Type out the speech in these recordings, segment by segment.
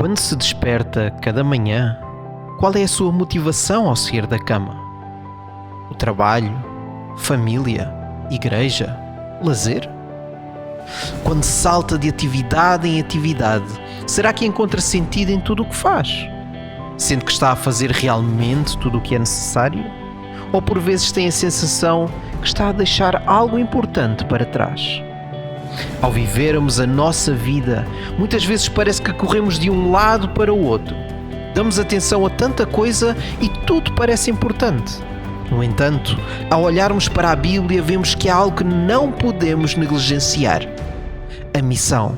Quando se desperta cada manhã, qual é a sua motivação ao sair da cama? O trabalho, família, igreja, lazer? Quando salta de atividade em atividade, será que encontra sentido em tudo o que faz? Sente que está a fazer realmente tudo o que é necessário? Ou por vezes tem a sensação que está a deixar algo importante para trás? Ao vivermos a nossa vida, muitas vezes parece que corremos de um lado para o outro. Damos atenção a tanta coisa e tudo parece importante. No entanto, ao olharmos para a Bíblia, vemos que há algo que não podemos negligenciar: a missão.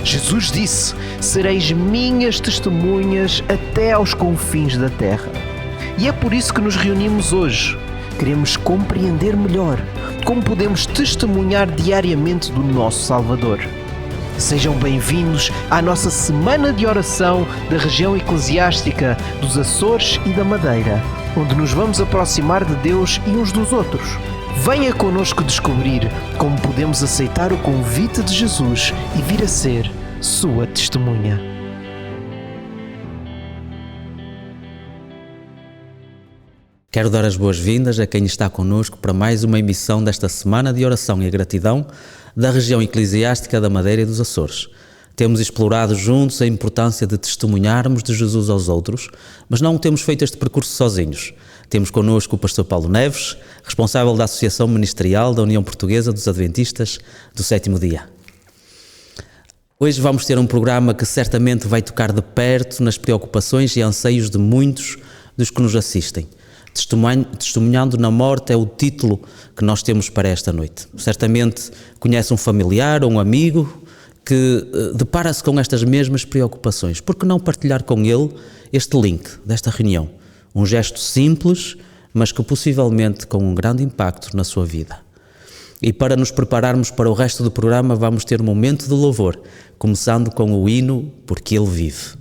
Jesus disse: "Sereis minhas testemunhas até aos confins da terra." E é por isso que nos reunimos hoje. Queremos compreender melhor como podemos testemunhar diariamente do nosso Salvador. Sejam bem-vindos à nossa semana de oração da região eclesiástica dos Açores e da Madeira, onde nos vamos aproximar de Deus e uns dos outros. Venha connosco descobrir como podemos aceitar o convite de Jesus e vir a ser sua testemunha. Quero dar as boas-vindas a quem está connosco para mais uma emissão desta Semana de Oração e Gratidão da região eclesiástica da Madeira e dos Açores. Temos explorado juntos a importância de testemunharmos de Jesus aos outros, mas não temos feito este percurso sozinhos. Temos connosco o pastor Paulo Neves, responsável da Associação Ministerial da União Portuguesa dos Adventistas do Sétimo Dia. Hoje vamos ter um programa que certamente vai tocar de perto nas preocupações e anseios de muitos dos que nos assistem. Testemunhando na morte é o título que nós temos para esta noite. Certamente conhece um familiar ou um amigo que depara-se com estas mesmas preocupações. Por que não partilhar com ele este link desta reunião? Um gesto simples, mas que possivelmente com um grande impacto na sua vida. E para nos prepararmos para o resto do programa, vamos ter um momento de louvor, começando com o hino Porque Ele Vive.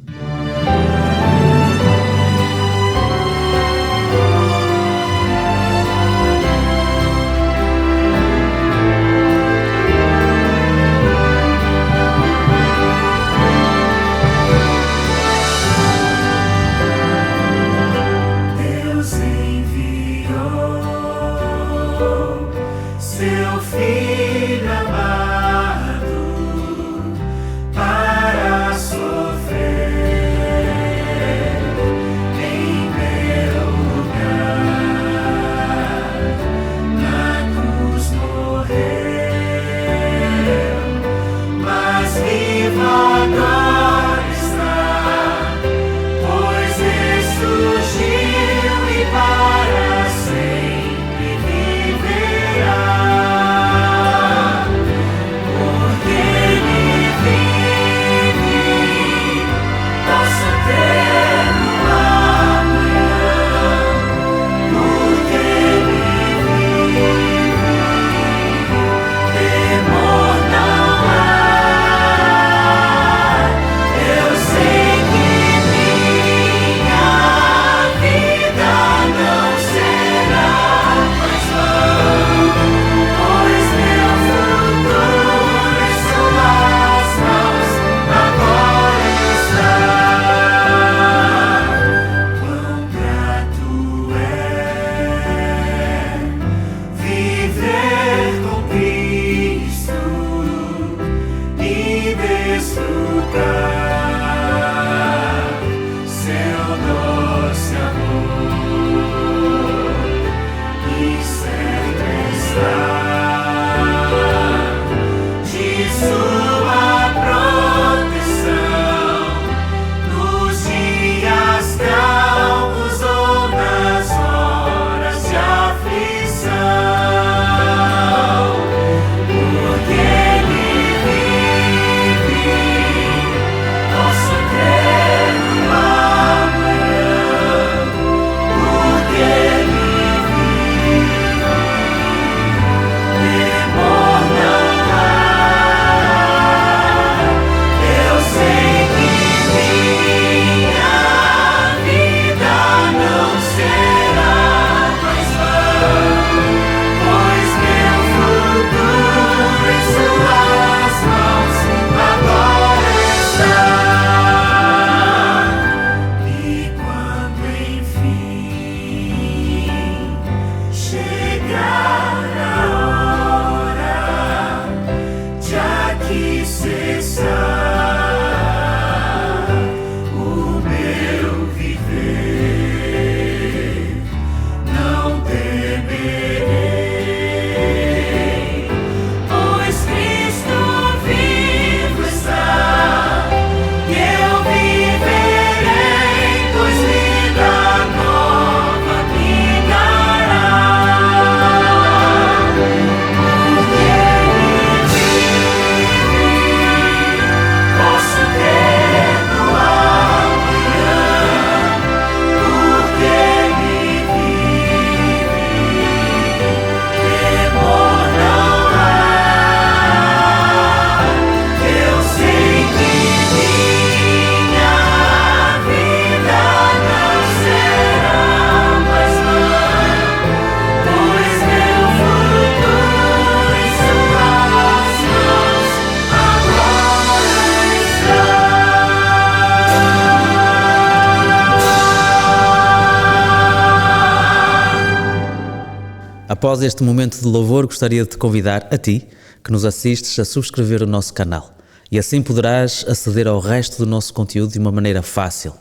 Após este momento de louvor, gostaria de te convidar a ti, que nos assistes, a subscrever o nosso canal. E assim poderás aceder ao resto do nosso conteúdo de uma maneira fácil.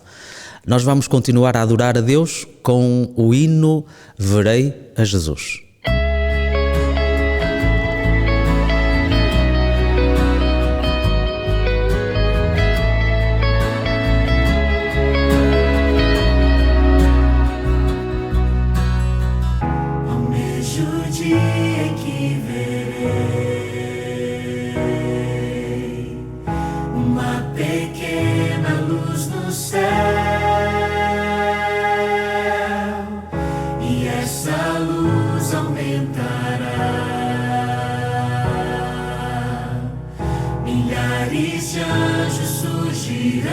Nós vamos continuar a adorar a Deus com o hino Verei a Jesus. Milhares de anjos surgirão,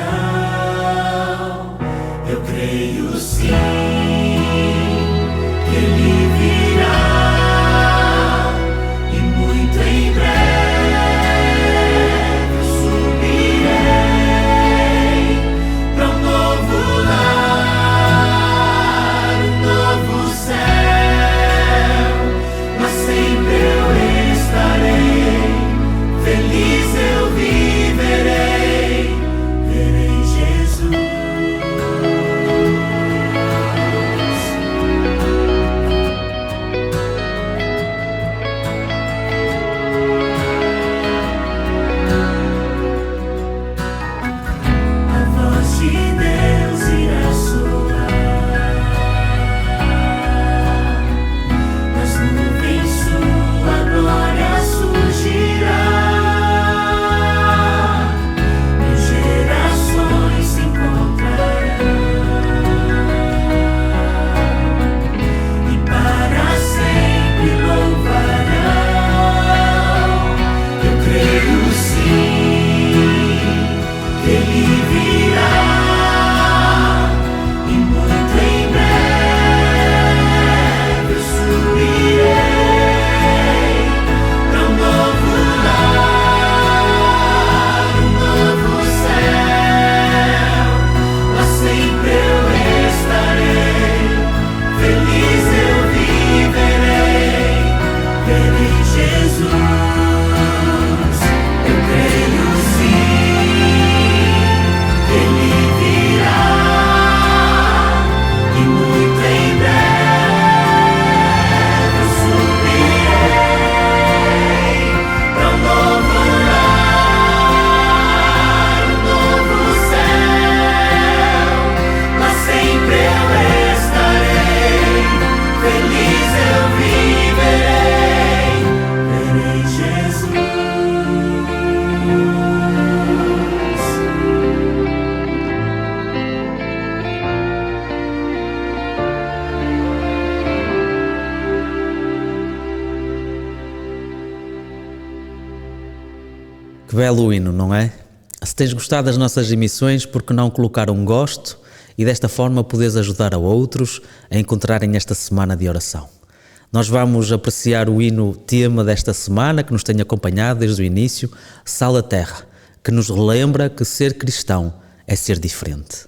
eu creio sim, que Ele virá, e muito em breve eu subirei para um novo lar, um novo céu, mas sempre eu estarei feliz, eu viverei, verei Jesus. A voz de Deus irá soar, nas nuvens sua glória surgirá. Que belo hino, não é? Se tens gostado das nossas emissões, por que não colocar um gosto e desta forma poderes ajudar a outros a encontrarem esta semana de oração. Nós vamos apreciar o hino tema desta semana que nos tem acompanhado desde o início, Sal da Terra, que nos relembra que ser cristão é ser diferente.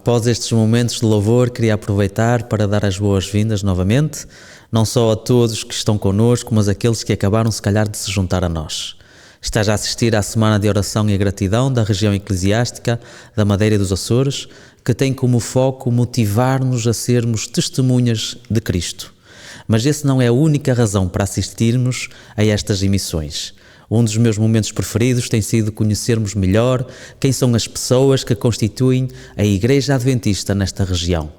Após estes momentos de louvor, queria aproveitar para dar as boas-vindas novamente, não só a todos que estão connosco, mas aqueles que acabaram se calhar de se juntar a nós. Estás a assistir à Semana de Oração e Gratidão da região eclesiástica da Madeira e dos Açores, que tem como foco motivar-nos a sermos testemunhas de Cristo. Mas esse não é a única razão para assistirmos a estas emissões. Um dos meus momentos preferidos tem sido conhecermos melhor quem são as pessoas que constituem a Igreja Adventista nesta região.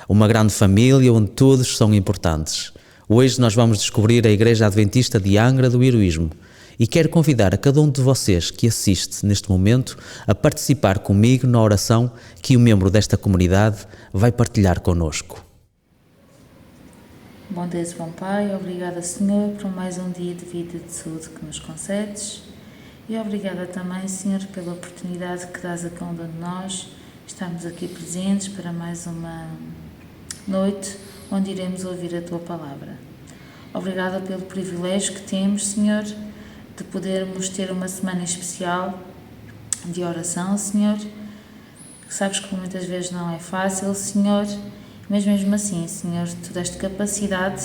Uma grande família onde todos são importantes. Hoje nós vamos descobrir a Igreja Adventista de Angra do Heroísmo e quero convidar a cada um de vocês que assiste neste momento a participar comigo na oração que um membro desta comunidade vai partilhar connosco. Bom Deus, bom Pai, obrigada, Senhor, por mais um dia de vida e de saúde que nos concedes e obrigada também, Senhor, pela oportunidade que dás a cada um de nós estarmos aqui presentes para mais uma noite onde iremos ouvir a Tua Palavra. Obrigada pelo privilégio que temos, Senhor, de podermos ter uma semana especial de oração, Senhor, que sabes que muitas vezes não é fácil, Senhor. Mas mesmo assim, Senhor, Tu deste capacidade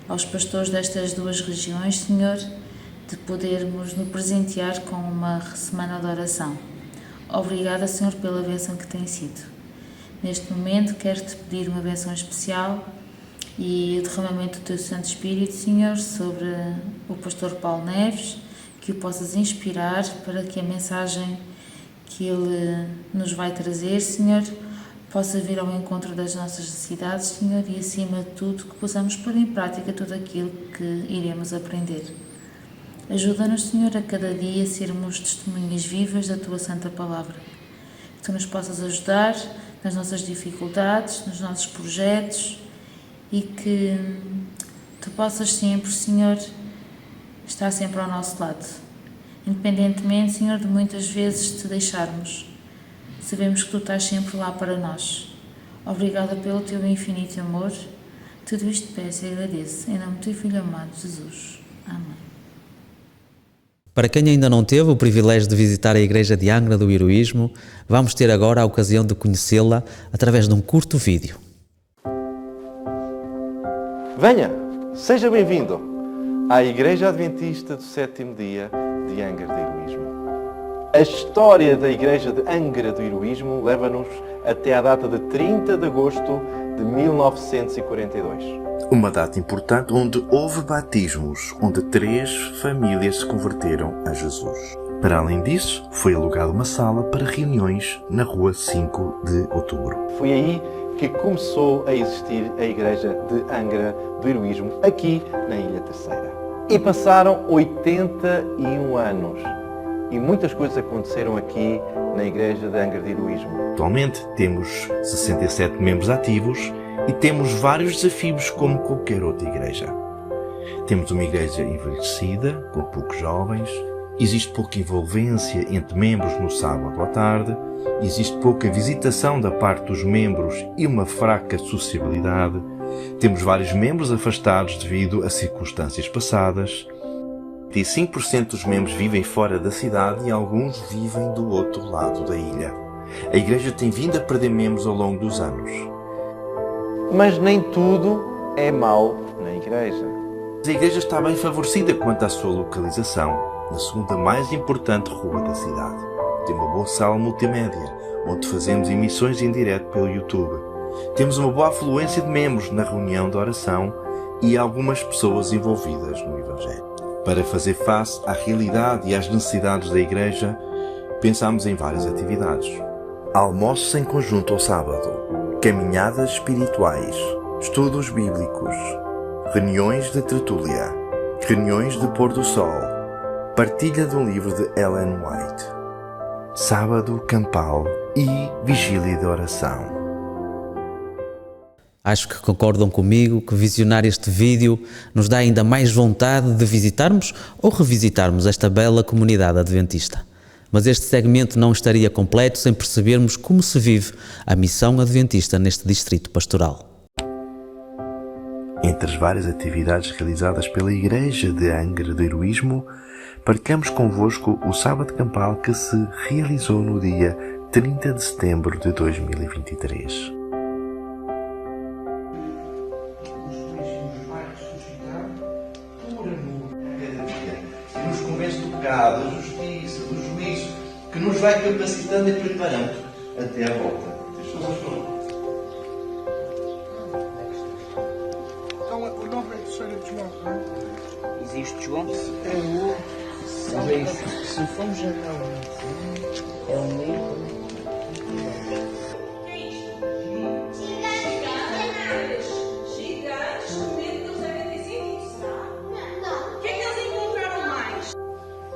aos pastores destas duas regiões, Senhor, de podermos nos presentear com uma semana de oração. Obrigada, Senhor, pela bênção que tem sido. Neste momento, quero-te pedir uma bênção especial e o derramamento do Teu Santo Espírito, Senhor, sobre o pastor Paulo Neves, que o possas inspirar para que a mensagem que ele nos vai trazer, Senhor, possa vir ao encontro das nossas necessidades, Senhor, e acima de tudo que possamos pôr em prática tudo aquilo que iremos aprender. Ajuda-nos, Senhor, a cada dia sermos testemunhas vivas da Tua Santa Palavra. Que Tu nos possas ajudar nas nossas dificuldades, nos nossos projetos e que Tu possas sempre, Senhor, estar sempre ao nosso lado. Independentemente, Senhor, de muitas vezes Te deixarmos. Sabemos que Tu estás sempre lá para nós. Obrigada pelo Teu infinito amor. Tudo isto peço e agradeço. Em nome do Teu Filho amado, Jesus. Amém. Para quem ainda não teve o privilégio de visitar a Igreja de Angra do Heroísmo, vamos ter agora a ocasião de conhecê-la através de um curto vídeo. Venha, seja bem-vindo à Igreja Adventista do Sétimo Dia de Angra do Heroísmo. A história da Igreja de Angra do Heroísmo leva-nos até à data de 30 de agosto de 1942. Uma data importante onde houve batismos, onde 3 famílias se converteram a Jesus. Para além disso, foi alugada uma sala para reuniões na rua 5 de outubro. Foi aí que começou a existir a Igreja de Angra do Heroísmo, aqui na Ilha Terceira. E passaram 81 anos. E muitas coisas aconteceram aqui na Igreja de Angra do Heroísmo. Atualmente temos 67 membros ativos e temos vários desafios como qualquer outra igreja. Temos uma igreja envelhecida, com poucos jovens, existe pouca envolvência entre membros no sábado à tarde, existe pouca visitação da parte dos membros e uma fraca sociabilidade, temos vários membros afastados devido a circunstâncias passadas, 25% dos membros vivem fora da cidade e alguns vivem do outro lado da ilha. A igreja tem vindo a perder membros ao longo dos anos. Mas nem tudo é mau na igreja. A igreja está bem favorecida quanto à sua localização, na segunda mais importante rua da cidade. Tem uma boa sala multimédia, onde fazemos emissões em direto pelo YouTube. Temos uma boa afluência de membros na reunião de oração e algumas pessoas envolvidas no Evangelho. Para fazer face à realidade e às necessidades da igreja, pensámos em várias atividades. Almoços em conjunto ao sábado, caminhadas espirituais, estudos bíblicos, reuniões de tertúlia, reuniões de pôr do sol, partilha do livro de Ellen White, sábado campal e vigília de oração. Acho que concordam comigo que visionar este vídeo nos dá ainda mais vontade de visitarmos ou revisitarmos esta bela comunidade adventista. Mas este segmento não estaria completo sem percebermos como se vive a missão adventista neste distrito pastoral. Entre as várias atividades realizadas pela Igreja de Angra do Heroísmo, partilhamos convosco o sábado campal que se realizou no dia 30 de setembro de 2023. Nos convence do pecado, da justiça, do juízo, que nos vai capacitando e preparando até à volta. Então, o nome é Terceira de João, não é? Existe João? É o... Se formos a não, é o meio.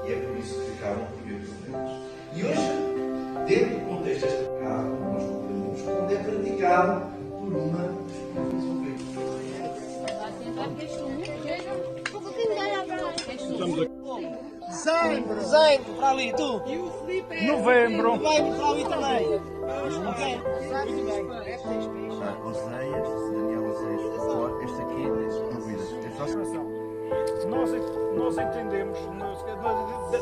E é por isso que ficaram curiosos deles. E hoje, dentro do contexto deste pecado, nós compreendemos quando é praticado por uma das próprias ovelhas. Dezembro, para ali, tu. E o Felipe Novembro para ali também. Ok. Oséias, Daniel Oséias, este aqui, dúvidas. Nós entendemos,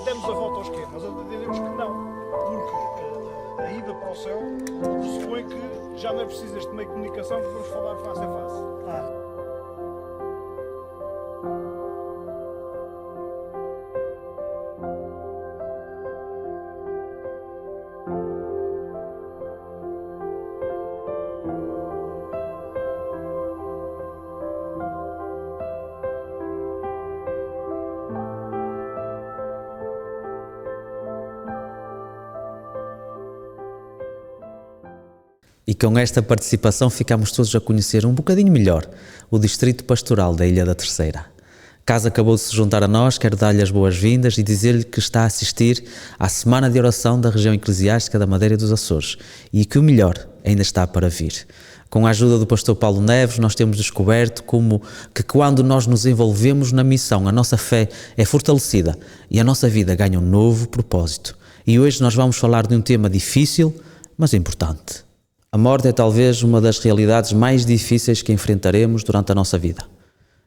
demos a volta ao esquema, mas entendemos que não, porque a ida para o céu pressupõe que já não é preciso este meio de comunicação, que vamos falar face a face. E com esta participação ficamos todos a conhecer um bocadinho melhor o Distrito Pastoral da Ilha da Terceira. Caso acabou de se juntar a nós, quero dar-lhe as boas-vindas e dizer-lhe que está a assistir à Semana de Oração da Região Eclesiástica da Madeira e dos Açores e que o melhor ainda está para vir. Com a ajuda do pastor Paulo Neves, nós temos descoberto como que quando nós nos envolvemos na missão, a nossa fé é fortalecida e a nossa vida ganha um novo propósito. E hoje nós vamos falar de um tema difícil, mas importante. A morte é talvez uma das realidades mais difíceis que enfrentaremos durante a nossa vida.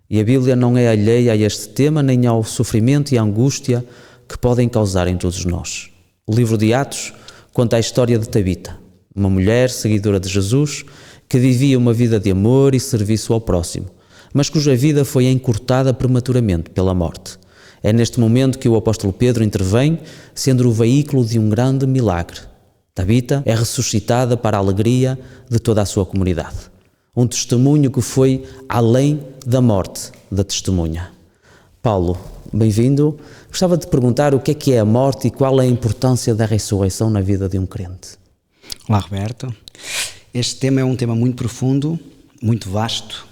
E a Bíblia não é alheia a este tema nem ao sofrimento e à angústia que podem causar em todos nós. O livro de Atos conta a história de Tabita, uma mulher seguidora de Jesus que vivia uma vida de amor e serviço ao próximo, mas cuja vida foi encurtada prematuramente pela morte. É neste momento que o apóstolo Pedro intervém, sendo o veículo de um grande milagre. Tabita é ressuscitada para a alegria de toda a sua comunidade. Um testemunho que foi além da morte da testemunha. Paulo, bem-vindo. Gostava de te perguntar o que é a morte e qual é a importância da ressurreição na vida de um crente. Olá, Roberto. Este tema é um tema muito profundo, muito vasto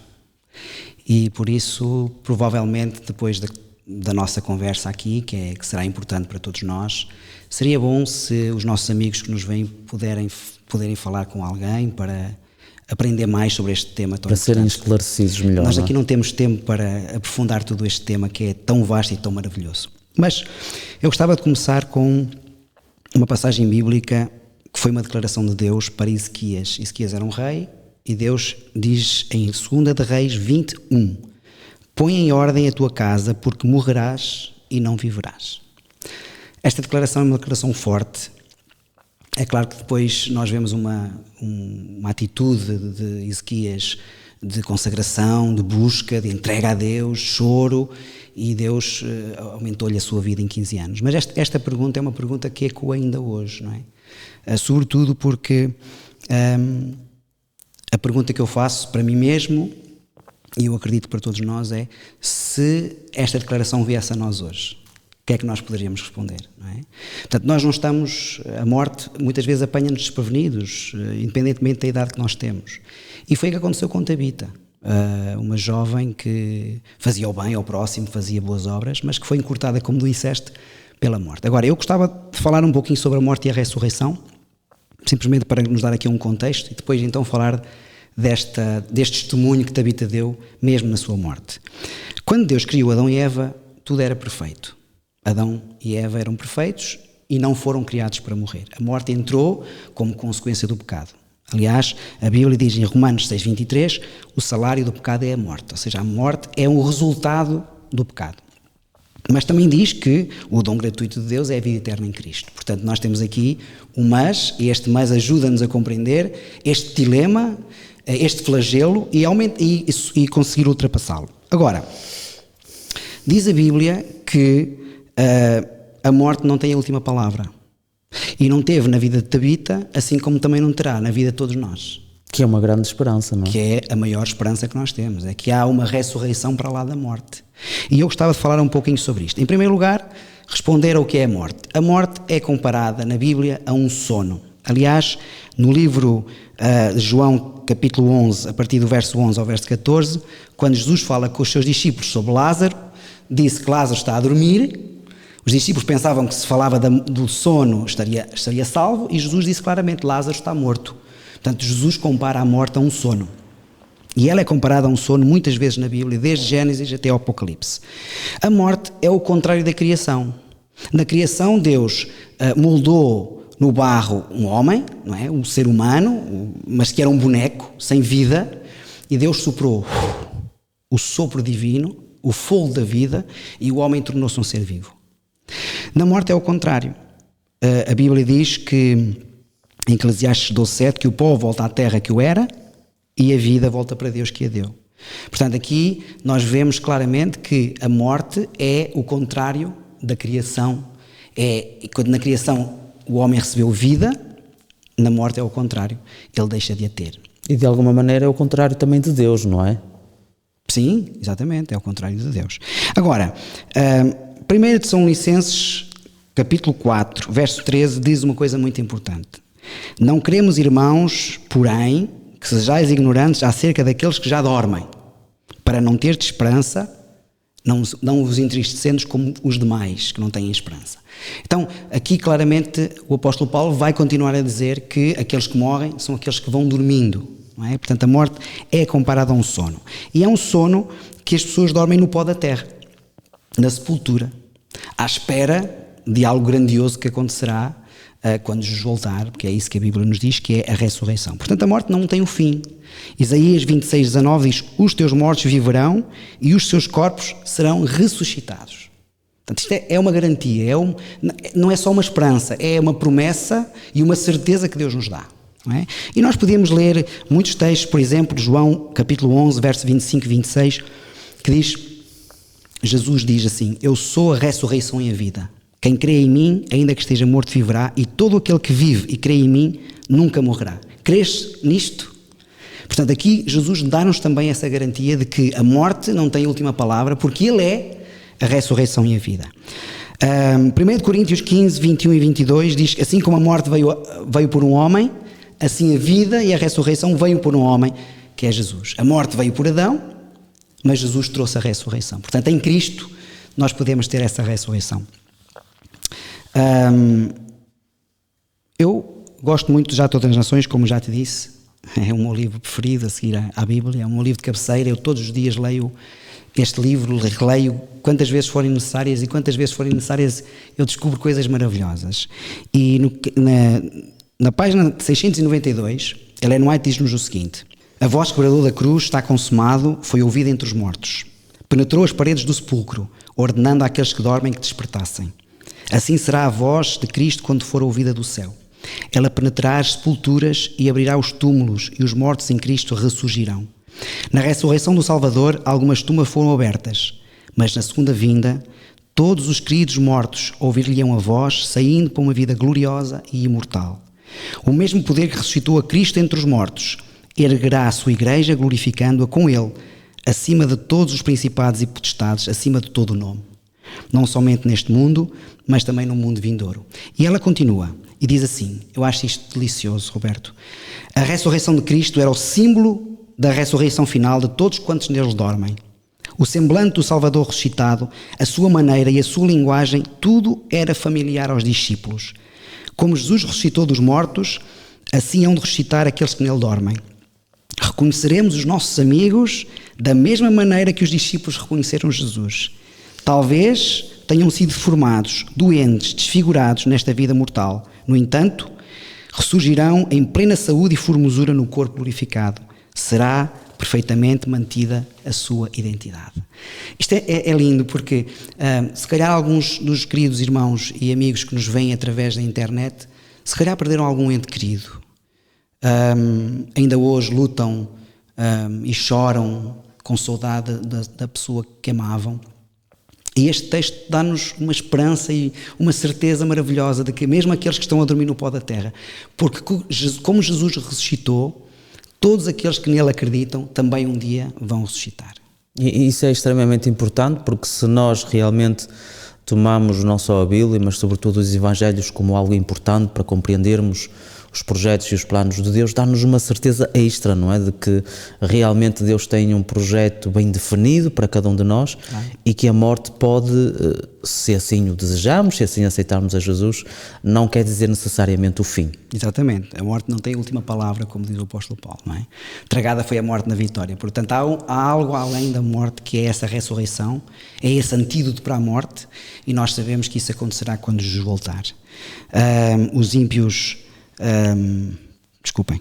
e por isso, provavelmente, depois da nossa conversa aqui, que será importante para todos nós, seria bom se os nossos amigos que nos veem puderem falar com alguém para aprender mais sobre este tema tão importante. Para serem esclarecidos melhor. Nós aqui não temos tempo para aprofundar todo este tema que é tão vasto e tão maravilhoso. Mas eu gostava de começar com uma passagem bíblica que foi uma declaração de Deus para Ezequias. Ezequias era um rei e Deus diz em 2 de Reis 21: põe em ordem a tua casa, porque morrerás e não viverás. Esta declaração é uma declaração forte. É claro que depois nós vemos uma atitude de Ezequias de consagração, de busca, de entrega a Deus, choro, e Deus aumentou-lhe a sua vida em 15 anos. Mas esta pergunta é uma pergunta que ecoa ainda hoje, não é? Sobretudo porque a pergunta que eu faço para mim mesmo, e eu acredito para todos nós, é: se esta declaração viesse a nós hoje, o que é que nós poderíamos responder? Não é? Portanto, nós não estamos, a morte muitas vezes apanha-nos desprevenidos, independentemente da idade que nós temos. E foi o que aconteceu com Tabita, uma jovem que fazia o bem ao próximo, fazia boas obras, mas que foi encurtada, como disseste, pela morte. Agora, eu gostava de falar um pouquinho sobre a morte e a ressurreição, simplesmente para nos dar aqui um contexto, e depois então falar deste testemunho que Tabita deu, mesmo na sua morte. Quando Deus criou Adão e Eva, tudo era perfeito. Adão e Eva eram perfeitos e não foram criados para morrer. A morte entrou como consequência do pecado. Aliás, a Bíblia diz em Romanos 6,23, o salário do pecado é a morte. Ou seja, a morte é um resultado do pecado. Mas também diz que o dom gratuito de Deus é a vida eterna em Cristo. Portanto, nós temos aqui um mas, e este mas ajuda-nos a compreender este dilema, este flagelo e conseguir ultrapassá-lo. Agora, diz a Bíblia que a morte não tem a última palavra. E não teve na vida de Tabita, assim como também não terá na vida de todos nós. Que é uma grande esperança, não é? Que é a maior esperança que nós temos, é que há uma ressurreição para lá da morte. E eu gostava de falar um pouquinho sobre isto. Em primeiro lugar, responder ao que é a morte. A morte é comparada na Bíblia a um sono. Aliás, no livro de João, capítulo 11, a partir do verso 11 ao verso 14, quando Jesus fala com os seus discípulos sobre Lázaro, disse que Lázaro está a dormir. Os discípulos pensavam que se falava do sono estaria salvo, e Jesus disse claramente, Lázaro está morto. Portanto, Jesus compara a morte a um sono. E ela é comparada a um sono muitas vezes na Bíblia, desde Gênesis até o Apocalipse. A morte é o contrário da criação. Na criação, Deus moldou no barro um homem, não é? Um ser humano, mas que era um boneco, sem vida, e Deus soprou o sopro divino, o fogo da vida, e o homem tornou-se um ser vivo. Na morte é o contrário. A Bíblia diz que, em Eclesiastes 12:7, que o pó volta à terra que o era e a vida volta para Deus que a deu. Portanto, aqui nós vemos claramente que a morte é o contrário da criação. Quando na criação o homem recebeu vida, na morte é o contrário, ele deixa de a ter. E de alguma maneira é o contrário também de Deus, não é? Sim, exatamente, é o contrário de Deus. Agora, 1 Tessalonicenses, capítulo 4, verso 13, diz uma coisa muito importante. Não queremos, irmãos, porém, que sejais ignorantes acerca daqueles que já dormem, para não ter de esperança, não vos entristecendo como os demais, que não têm esperança. Então, aqui claramente o apóstolo Paulo vai continuar a dizer que aqueles que morrem são aqueles que vão dormindo, não é? Portanto, a morte é comparada a um sono. E é um sono que as pessoas dormem no pó da terra, na sepultura, à espera de algo grandioso que acontecerá quando Jesus voltar, porque é isso que a Bíblia nos diz, que é a ressurreição. Portanto, a morte não tem um fim. Isaías 26:19 diz, os teus mortos viverão e os seus corpos serão ressuscitados. Portanto, isto é uma garantia, não é só uma esperança, é uma promessa e uma certeza que Deus nos dá. Não é? E nós podíamos ler muitos textos, por exemplo, João capítulo 11, verso 25 e 26, que diz, Jesus diz assim, eu sou a ressurreição e a vida. Quem crê em mim, ainda que esteja morto, viverá, e todo aquele que vive e crê em mim, nunca morrerá. Crês nisto? Portanto, aqui Jesus dá-nos também essa garantia de que a morte não tem última palavra, porque Ele é a ressurreição e a vida. 1 Coríntios 15, 21 e 22 diz que assim como a morte veio por um homem, assim a vida e a ressurreição veio por um homem, que é Jesus. A morte veio por Adão, mas Jesus trouxe a ressurreição. Portanto, em Cristo, nós podemos ter essa ressurreição. Eu gosto muito de Já Todas as Nações, como já te disse, é o meu livro preferido a seguir à Bíblia, é o meu livro de cabeceira, eu todos os dias leio este livro, releio quantas vezes forem necessárias, e quantas vezes forem necessárias eu descubro coisas maravilhosas. E na página 692, Ellen White diz-nos o seguinte, a voz que bradou da cruz está consumado, foi ouvida entre os mortos, penetrou as paredes do sepulcro, ordenando àqueles que dormem que despertassem. Assim será a voz de Cristo quando for ouvida do céu. Ela penetrará as sepulturas e abrirá os túmulos, e os mortos em Cristo ressurgirão. Na ressurreição do Salvador, algumas tumbas foram abertas, mas na segunda vinda, todos os queridos mortos ouvir-lhe-ão a voz, saindo para uma vida gloriosa e imortal. O mesmo poder que ressuscitou a Cristo entre os mortos, erguerá a sua igreja, glorificando-a com ele, acima de todos os principados e potestades, acima de todo o nome. Não somente neste mundo, mas também no mundo vindouro. E ela continua e diz assim, eu acho isto delicioso, Roberto, a ressurreição de Cristo era o símbolo da ressurreição final de todos quantos neles dormem. O semblante do Salvador ressuscitado, a sua maneira e a sua linguagem, tudo era familiar aos discípulos. Como Jesus ressuscitou dos mortos, assim hão de ressuscitar aqueles que nele dormem. Reconheceremos os nossos amigos da mesma maneira que os discípulos reconheceram Jesus. Talvez tenham sido deformados, doentes, desfigurados nesta vida mortal. No entanto, ressurgirão em plena saúde e formosura no corpo glorificado. Será perfeitamente mantida a sua identidade. Isto é lindo porque, se calhar, alguns dos queridos irmãos e amigos que nos veem através da internet, se calhar perderam algum ente querido. Ainda hoje lutam e choram com saudade da pessoa que amavam. E este texto dá-nos uma esperança e uma certeza maravilhosa de que mesmo aqueles que estão a dormir no pó da terra, porque como Jesus ressuscitou, todos aqueles que nele acreditam também um dia vão ressuscitar. E isso é extremamente importante, porque se nós realmente tomamos não só a Bíblia, mas sobretudo os Evangelhos como algo importante para compreendermos os projetos e os planos de Deus, dá-nos uma certeza extra, não é? De que realmente Deus tem um projeto bem definido para cada um de nós e que a morte pode, se assim o desejamos, se assim aceitarmos a Jesus, não quer dizer necessariamente o fim. Exatamente. A morte não tem a última palavra, como diz o apóstolo Paulo, não é? Tragada foi a morte na vitória. Portanto, há algo além da morte, que é essa ressurreição, é esse antídoto para a morte, e nós sabemos que isso acontecerá quando Jesus voltar. Os ímpios...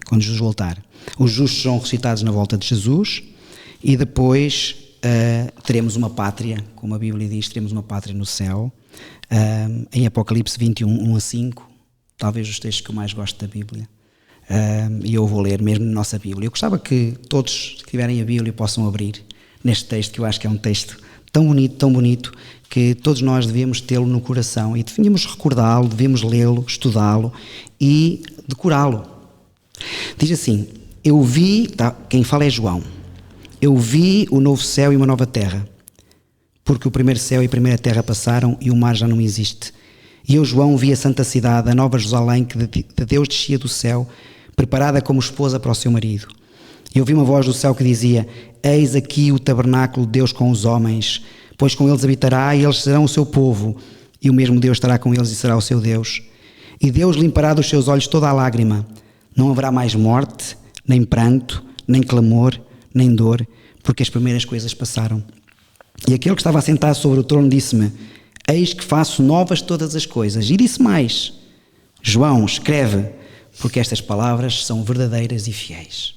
quando Jesus voltar, os justos serão ressuscitados na volta de Jesus, e depois teremos uma pátria, como a Bíblia diz, teremos uma pátria no céu. Em Apocalipse 21, 1 a 5, talvez os textos que eu mais gosto da Bíblia, e eu vou ler mesmo na nossa Bíblia. Eu gostava que todos que tiverem a Bíblia possam abrir neste texto, que eu acho que é um texto tão bonito, que todos nós devemos tê-lo no coração e devíamos recordá-lo, devemos lê-lo, estudá-lo e decorá-lo. Diz assim: eu vi, quem fala é João, eu vi o novo céu e uma nova terra, porque o primeiro céu e a primeira terra passaram e o mar já não existe. E eu, João, vi a santa cidade, a nova Jerusalém, que de Deus descia do céu, preparada como esposa para o seu marido. E ouvi uma voz do céu que dizia: eis aqui o tabernáculo de Deus com os homens, pois com eles habitará e eles serão o seu povo, e o mesmo Deus estará com eles e será o seu Deus. E Deus limpará dos seus olhos toda a lágrima. Não haverá mais morte, nem pranto, nem clamor, nem dor, porque as primeiras coisas passaram. E aquele que estava assentado sobre o trono disse-me: eis que faço novas todas as coisas. E disse mais: João, escreve, porque estas palavras são verdadeiras e fiéis.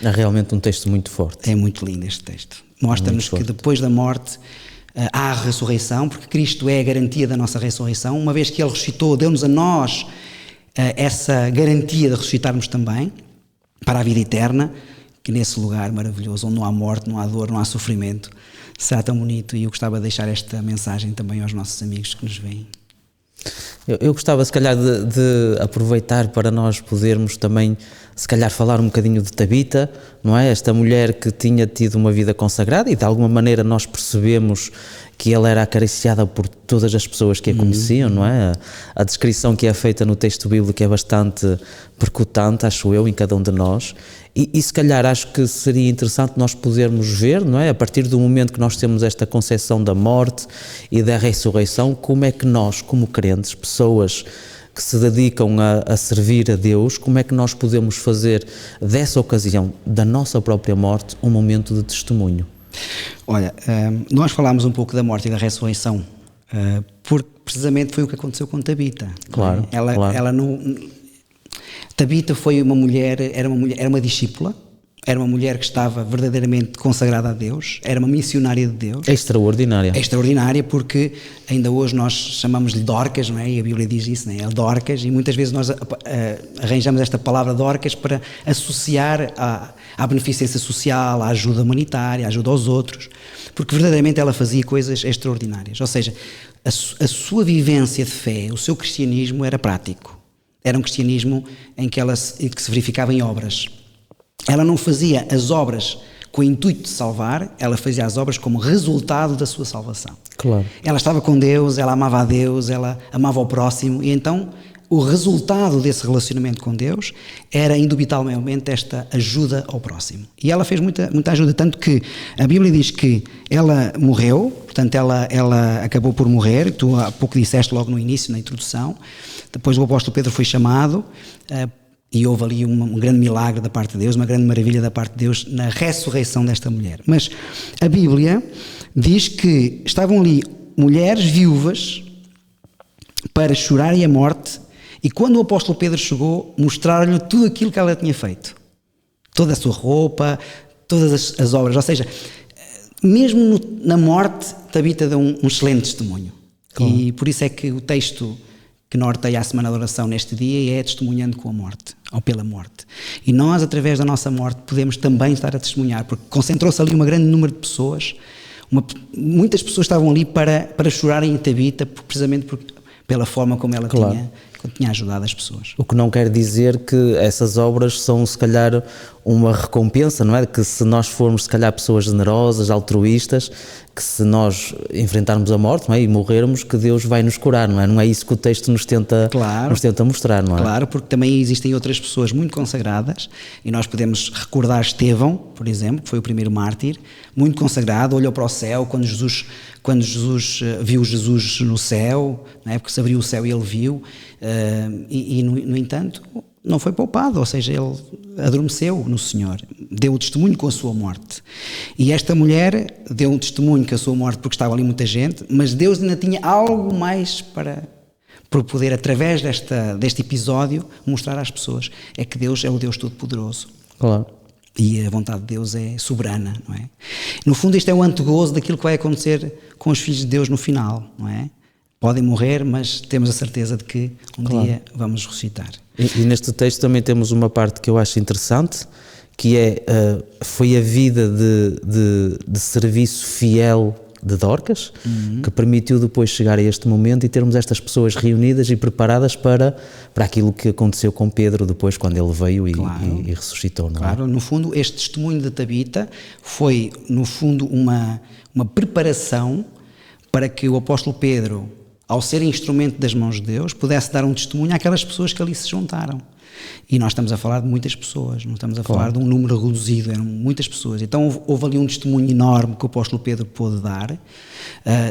É realmente um texto muito forte. É muito lindo este texto. Mostra-nos que depois da morte há a ressurreição, porque Cristo é a garantia da nossa ressurreição. Uma vez que Ele ressuscitou, deu-nos a nós essa garantia de ressuscitarmos também para a vida eterna, que nesse lugar maravilhoso, onde não há morte, não há dor, não há sofrimento, será tão bonito. E eu gostava de deixar esta mensagem também aos nossos amigos que nos veem. Eu gostava, se calhar, de aproveitar para nós podermos também, se calhar, falar um bocadinho de Tabita, não é? Esta mulher que tinha tido uma vida consagrada e, de alguma maneira, nós percebemos que ela era acariciada por todas as pessoas que a conheciam, não é? A descrição que é feita no texto bíblico é bastante percutante, acho eu, em cada um de nós. E se calhar acho que seria interessante nós podermos ver, não é? A partir do momento que nós temos esta concepção da morte e da ressurreição, como é que nós, como crentes, pessoas que se dedicam a servir a Deus, como é que nós podemos fazer dessa ocasião, da nossa própria morte, um momento de testemunho? Olha, nós falámos um pouco da morte e da ressurreição, porque precisamente foi o que aconteceu com Tabita. Claro, ela não... Tabita foi uma mulher, era uma discípula, era uma mulher que estava verdadeiramente consagrada a Deus, era uma missionária de Deus. É extraordinária. É extraordinária porque ainda hoje nós chamamos-lhe Dorcas, não é? E a Bíblia diz isso, não é? É Dorcas, e muitas vezes nós arranjamos esta palavra Dorcas para associar à beneficência social, à ajuda humanitária, à ajuda aos outros, porque verdadeiramente ela fazia coisas extraordinárias. Ou seja, a sua vivência de fé, o seu cristianismo era prático. Era um cristianismo em que se verificava em obras. Ela não fazia as obras com o intuito de salvar, ela fazia as obras como resultado da sua salvação. Claro. Ela estava com Deus, ela amava a Deus, ela amava o próximo, e então o resultado desse relacionamento com Deus era indubitavelmente esta ajuda ao próximo. E ela fez muita ajuda, tanto que a Bíblia diz que ela morreu, portanto ela acabou por morrer, tu há pouco disseste logo no início, na introdução. Depois o apóstolo Pedro foi chamado e houve ali um grande milagre da parte de Deus, uma grande maravilha da parte de Deus na ressurreição desta mulher. Mas a Bíblia diz que estavam ali mulheres viúvas para chorarem a morte, e quando o apóstolo Pedro chegou, mostraram-lhe tudo aquilo que ela tinha feito. Toda a sua roupa, todas as obras, ou seja, mesmo na morte, Tabita deu um excelente testemunho. Claro. E por isso é que o texto que norteia a Semana da Oração neste dia é testemunhando com a morte, ou pela morte. E nós, através da nossa morte, podemos também estar a testemunhar, porque concentrou-se ali um grande número de pessoas, muitas pessoas estavam ali para chorarem em Tabita, precisamente pela forma como ela tinha ajudado as pessoas. O que não quer dizer que essas obras são, se calhar, uma recompensa, não é? Que se nós formos, se calhar, pessoas generosas, altruístas, que se nós enfrentarmos a morte, não é? E morrermos, que Deus vai nos curar, não é? Não é isso que o texto nos tenta mostrar, não é? Claro, porque também existem outras pessoas muito consagradas, e nós podemos recordar Estevão, por exemplo, que foi o primeiro mártir, muito consagrado, olhou para o céu quando Jesus viu Jesus no céu, não é? Porque se abriu o céu e ele viu, no entanto, não foi poupado, ou seja, ele adormeceu no Senhor, deu o testemunho com a sua morte. E esta mulher deu um testemunho com a sua morte porque estava ali muita gente, mas Deus ainda tinha algo mais para poder, através deste episódio, mostrar às pessoas. É que Deus é o Deus Todo-Poderoso. Claro. E a vontade de Deus é soberana, não é? No fundo, isto é o antegozo daquilo que vai acontecer com os filhos de Deus no final, não é? Podem morrer, mas temos a certeza de que um dia vamos ressuscitar. E neste texto também temos uma parte que eu acho interessante, que foi a vida de serviço fiel de Dorcas, que permitiu depois chegar a este momento e termos estas pessoas reunidas e preparadas para aquilo que aconteceu com Pedro depois, quando ele veio e ressuscitou. Não é? Claro, no fundo, este testemunho de Tabita foi, no fundo, uma preparação para que o apóstolo Pedro, ao ser instrumento das mãos de Deus, pudesse dar um testemunho àquelas pessoas que ali se juntaram. E nós estamos a falar de muitas pessoas, não estamos a falar de um número reduzido, eram muitas pessoas. Então houve ali um testemunho enorme que o apóstolo Pedro pôde dar,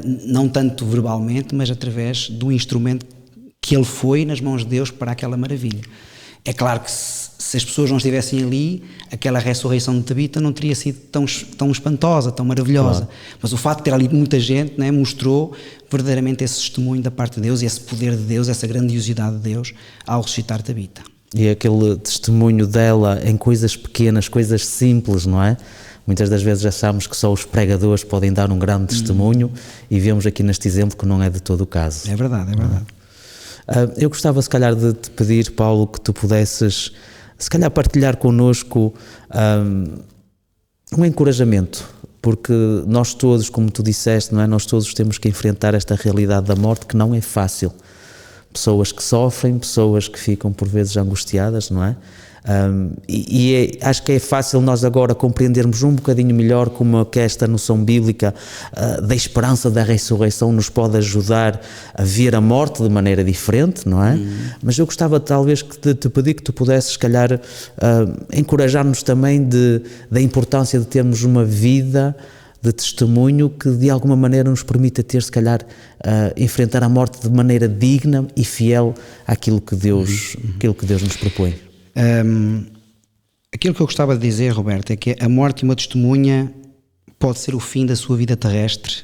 não tanto verbalmente, mas através do instrumento que ele foi nas mãos de Deus para aquela maravilha. É claro que se as pessoas não estivessem ali, aquela ressurreição de Tabita não teria sido tão espantosa, tão maravilhosa. Claro. Mas o facto de ter ali muita gente, né, mostrou verdadeiramente esse testemunho da parte de Deus, e esse poder de Deus, essa grandiosidade de Deus ao ressuscitar Tabita. E aquele testemunho dela em coisas pequenas, coisas simples, não é? Muitas das vezes achamos que só os pregadores podem dar um grande testemunho, e vemos aqui neste exemplo que não é de todo o caso. É verdade, é verdade. Eu gostava, se calhar, de te pedir, Paulo, que tu pudesses, se calhar, partilhar connosco um encorajamento, porque nós todos, como tu disseste, não é? Nós todos temos que enfrentar esta realidade da morte, que não é fácil. Pessoas que sofrem, pessoas que ficam por vezes angustiadas, não é? Acho que é fácil nós agora compreendermos um bocadinho melhor como que esta noção bíblica da esperança da ressurreição nos pode ajudar a ver a morte de maneira diferente, não é? Mas eu gostava talvez de te pedir que tu pudesses, se calhar, encorajar-nos também da importância de termos uma vida de testemunho que de alguma maneira nos permita ter, se calhar, enfrentar a morte de maneira digna e fiel àquilo que Deus nos propõe. Aquilo que eu gostava de dizer, Roberto, é que a morte de uma testemunha pode ser o fim da sua vida terrestre,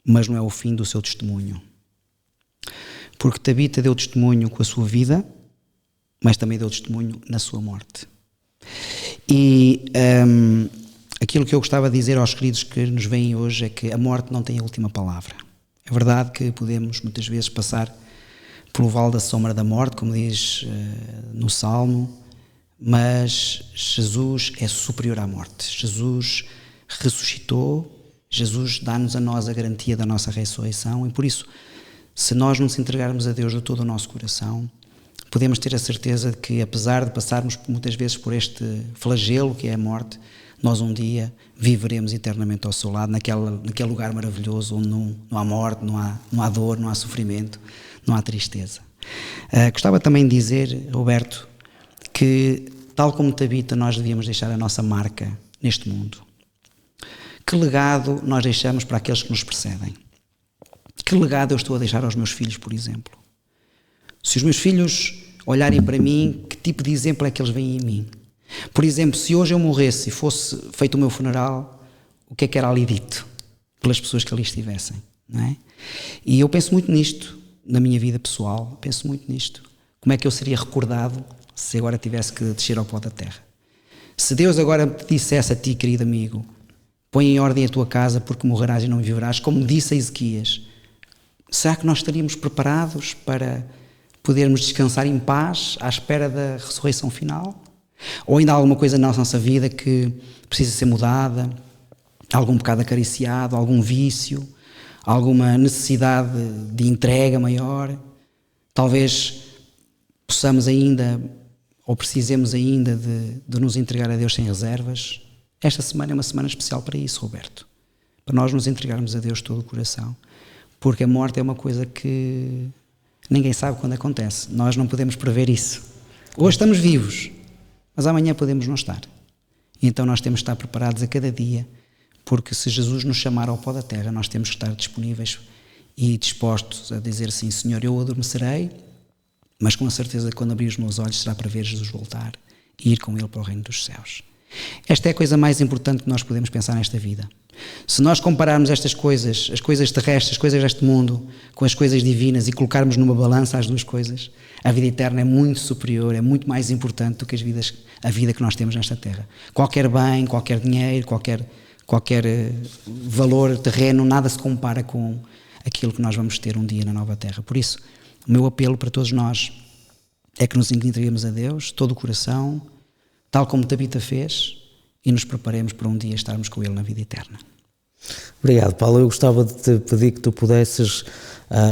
mas não é o fim do seu testemunho. Porque Tabita deu testemunho com a sua vida, mas também deu testemunho na sua morte. E aquilo que eu gostava de dizer aos queridos que nos veem hoje é que a morte não tem a última palavra. É verdade que podemos muitas vezes passar pelo vale da sombra da morte, como diz no Salmo, mas Jesus é superior à morte. Jesus ressuscitou, Jesus dá-nos a nós a garantia da nossa ressurreição, e por isso, se nós nos entregarmos a Deus de todo o nosso coração, podemos ter a certeza de que, apesar de passarmos muitas vezes por este flagelo que é a morte, nós um dia viveremos eternamente ao seu lado, naquele lugar maravilhoso onde não há morte, não há dor, não há sofrimento, não há tristeza. Gostava também de dizer, Roberto, que tal como Tabita, nós devíamos deixar a nossa marca neste mundo. Que legado nós deixamos para aqueles que nos precedem? Que legado eu estou a deixar aos meus filhos, por exemplo? Se os meus filhos olharem para mim, que tipo de exemplo é que eles veem em mim? Por exemplo, se hoje eu morresse e fosse feito o meu funeral, o que é que era ali dito pelas pessoas que ali estivessem, não é? E eu penso muito nisto, na minha vida pessoal, penso muito nisto. Como é que eu seria recordado se agora tivesse que descer ao pó da terra? Se Deus agora te dissesse a ti, querido amigo, põe em ordem a tua casa porque morrerás e não viverás, como disse a Ezequias, será que nós estaríamos preparados para podermos descansar em paz à espera da ressurreição final? Ou ainda há alguma coisa na nossa vida que precisa ser mudada, algum pecado acariciado, algum vício, alguma necessidade de entrega maior? Talvez possamos ainda, ou precisemos ainda de nos entregar a Deus sem reservas. Esta semana é uma semana especial para isso, Roberto. Para nós nos entregarmos a Deus todo o coração. Porque a morte é uma coisa que ninguém sabe quando acontece. Nós não podemos prever isso. Hoje estamos vivos, mas amanhã podemos não estar. E então nós temos de estar preparados a cada dia, porque se Jesus nos chamar ao pó da terra, nós temos que estar disponíveis e dispostos a dizer assim: Senhor, eu adormecerei, mas com a certeza que quando abrir os meus olhos será para ver Jesus voltar e ir com Ele para o reino dos céus. Esta é a coisa mais importante que nós podemos pensar nesta vida. Se nós compararmos estas coisas, as coisas terrestres, as coisas deste mundo, com as coisas divinas e colocarmos numa balança as duas coisas, a vida eterna é muito superior, é muito mais importante do que a vida que nós temos nesta terra. Qualquer bem, qualquer dinheiro, qualquer valor terreno, nada se compara com aquilo que nós vamos ter um dia na nova terra. Por isso, o meu apelo para todos nós é que nos entreguemos a Deus, todo o coração, tal como Tabita fez, e nos preparemos para um dia estarmos com Ele na vida eterna. Obrigado, Paulo. Eu gostava de te pedir que tu pudesses,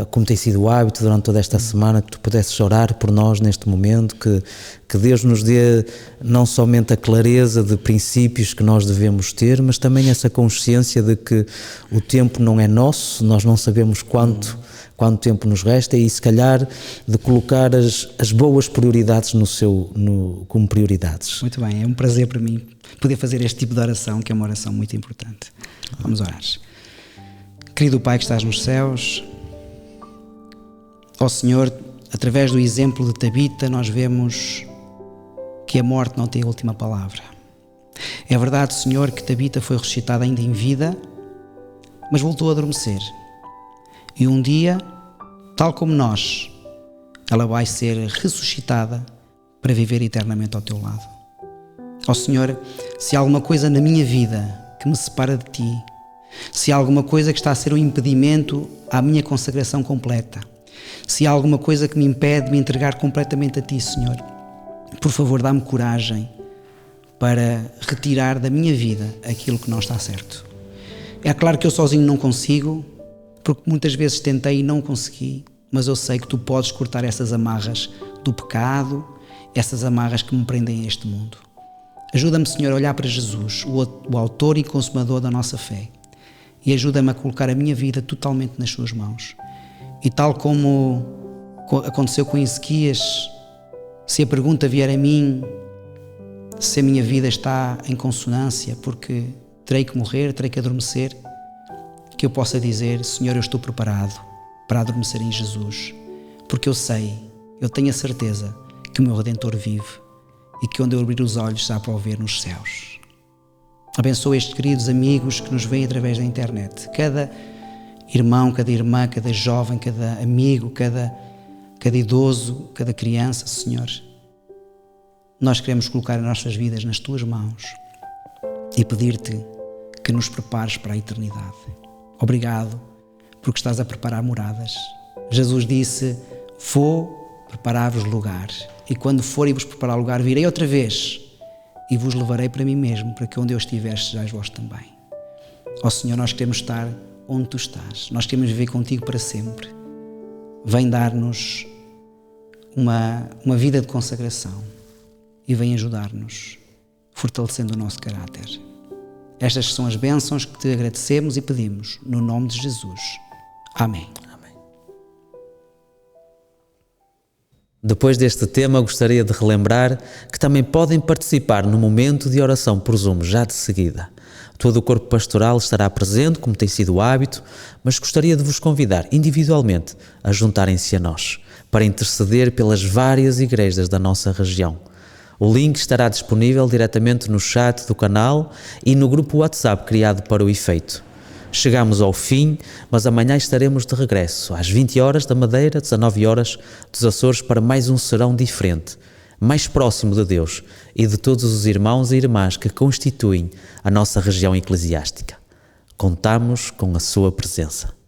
como tem sido o hábito durante toda esta semana, que tu pudesses orar por nós neste momento, que Deus nos dê não somente a clareza de princípios que nós devemos ter, mas também essa consciência de que o tempo não é nosso, nós não sabemos quanto tempo nos resta, e se calhar de colocar as boas prioridades como prioridades. Muito bem, é um prazer para mim poder fazer este tipo de oração, que é uma oração muito importante. Vamos orar. Querido Pai que estás nos céus, ó Senhor, através do exemplo de Tabita, nós vemos que a morte não tem a última palavra. É verdade, Senhor, que Tabita foi ressuscitada ainda em vida, mas voltou a adormecer. E um dia, tal como nós, ela vai ser ressuscitada para viver eternamente ao teu lado. Ó Senhor, se há alguma coisa na minha vida que me separa de Ti, se há alguma coisa que está a ser um impedimento à minha consagração completa, se há alguma coisa que me impede de me entregar completamente a Ti, Senhor, por favor, dá-me coragem para retirar da minha vida aquilo que não está certo. É claro que eu sozinho não consigo, porque muitas vezes tentei e não consegui, mas eu sei que Tu podes cortar essas amarras do pecado, essas amarras que me prendem a este mundo. Ajuda-me, Senhor, a olhar para Jesus, o autor e consumador da nossa fé, e ajuda-me a colocar a minha vida totalmente nas Suas mãos. E tal como aconteceu com Ezequias, se a pergunta vier a mim, se a minha vida está em consonância, porque terei que morrer, terei que adormecer, que eu possa dizer: Senhor, eu estou preparado para adormecer em Jesus, porque eu tenho a certeza que o meu Redentor vive e que onde eu abrir os olhos já para o ver nos céus. Abençoa estes queridos amigos que nos veem através da internet, cada irmão, cada irmã, cada jovem, cada amigo, cada idoso, cada criança, Senhor. Nós queremos colocar as nossas vidas nas Tuas mãos e pedir-Te que nos prepares para a eternidade. Obrigado, porque estás a preparar moradas. Jesus disse: vou preparar-vos lugar, e quando for e vos preparar lugar, virei outra vez e vos levarei para mim mesmo, para que onde eu estiver sejais vós também. Ó Senhor, nós queremos estar onde Tu estás, nós queremos viver contigo para sempre. Vem dar-nos uma vida de consagração e vem ajudar-nos, fortalecendo o nosso caráter. Estas são as bênçãos que Te agradecemos e pedimos, no nome de Jesus. Amém. Depois deste tema, gostaria de relembrar que também podem participar no momento de oração por Zoom, já de seguida. Todo o corpo pastoral estará presente, como tem sido o hábito, mas gostaria de vos convidar individualmente a juntarem-se a nós, para interceder pelas várias igrejas da nossa região. O link estará disponível diretamente no chat do canal e no grupo WhatsApp criado para o efeito. Chegamos ao fim, mas amanhã estaremos de regresso, às 20 horas da Madeira, 19 horas dos Açores, para mais um serão diferente. mais próximo de Deus e de todos os irmãos e irmãs que constituem a nossa região eclesiástica. Contamos com a sua presença.